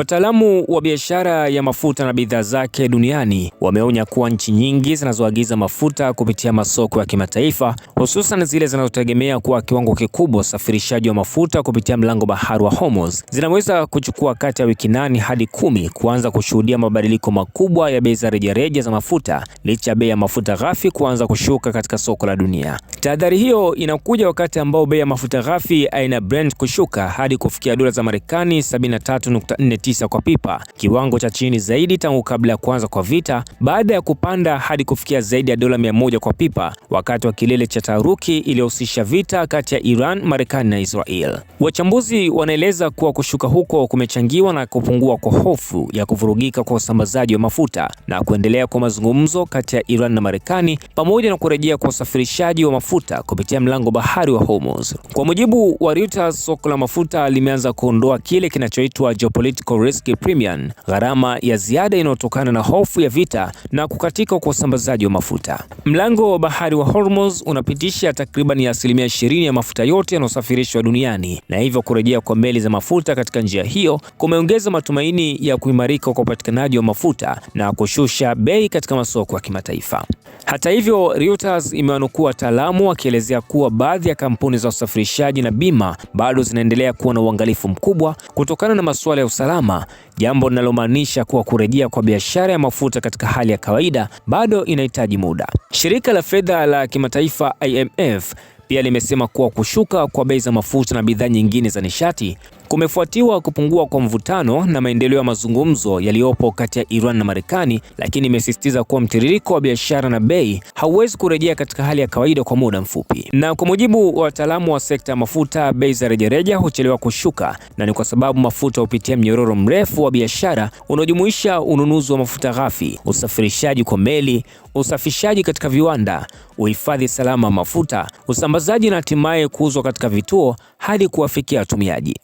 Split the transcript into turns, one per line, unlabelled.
Wataalamu wa biashara ya mafuta na bidhaa zake duniani wameonya kuwa nchi nyingi zinazoagiza mafuta kupitia masoko ya kimataifa, hususan zile zinazotegemea kwa kiwango kikubwa usafirishaji wa mafuta kupitia mlango bahari wa Hormuz, zinaweza kuchukua kati ya wiki 8 hadi 10 kuanza kushuhudia mabadiliko makubwa ya bei za rejareja za mafuta, licha ya bei ya mafuta ghafi kuanza kushuka katika soko la dunia. Tahadhari hiyo inakuja wakati ambao bei ya mafuta ghafi aina Brent kushuka hadi kufikia dola za Marekani 73.49 kwa pipa, kiwango cha chini zaidi tangu kabla ya kuanza kwa vita, baada ya kupanda hadi kufikia zaidi ya dola 100 kwa pipa wakati wa kilele cha taharuki iliyohusisha vita kati ya Iran, Marekani na Israel. Wachambuzi wanaeleza kuwa kushuka huko kumechangiwa na kupungua kwa hofu ya kuvurugika kwa usambazaji wa mafuta na kuendelea kwa mazungumzo kati ya Iran na Marekani, pamoja na kurejea kwa usafirishaji wa mafuta kupitia mlango bahari wa Hormuz. Kwa mujibu wa Reuters, soko la mafuta limeanza kuondoa kile kinachoitwa geopolitical risk premium, gharama ya ziada inayotokana na hofu ya vita na kukatika kwa usambazaji wa mafuta. Mlango wa bahari wa Hormuz unapitisha takriban asilimia 20 ya mafuta yote yanayosafirishwa duniani, na hivyo kurejea kwa meli za mafuta katika njia hiyo kumeongeza matumaini ya kuimarika kwa upatikanaji wa mafuta na kushusha bei katika masoko ya kimataifa. Hata hivyo, Reuters imewanukuu wataalamu wakielezea kuwa baadhi ya kampuni za usafirishaji na bima bado zinaendelea kuwa na uangalifu mkubwa kutokana na masuala ya usalama, jambo linalomaanisha kuwa kurejea kwa biashara ya mafuta katika hali ya kawaida bado inahitaji muda. Shirika la fedha la kimataifa IMF pia limesema kuwa kushuka kwa bei za mafuta na bidhaa nyingine za nishati kumefuatiwa kupungua kwa mvutano na maendeleo ya mazungumzo yaliyopo kati ya Iran na Marekani, lakini imesisitiza kuwa mtiririko wa biashara na bei hauwezi kurejea katika hali ya kawaida kwa muda mfupi. Na kwa mujibu wa wataalamu wa sekta ya mafuta, bei za rejareja huchelewa kushuka, na ni kwa sababu mafuta hupitia mnyororo mrefu wa biashara unaojumuisha ununuzi wa mafuta ghafi, usafirishaji kwa meli, usafishaji katika viwanda, uhifadhi salama wa mafuta, usambazaji na hatimaye kuuzwa katika vituo hadi kuwafikia watumiaji.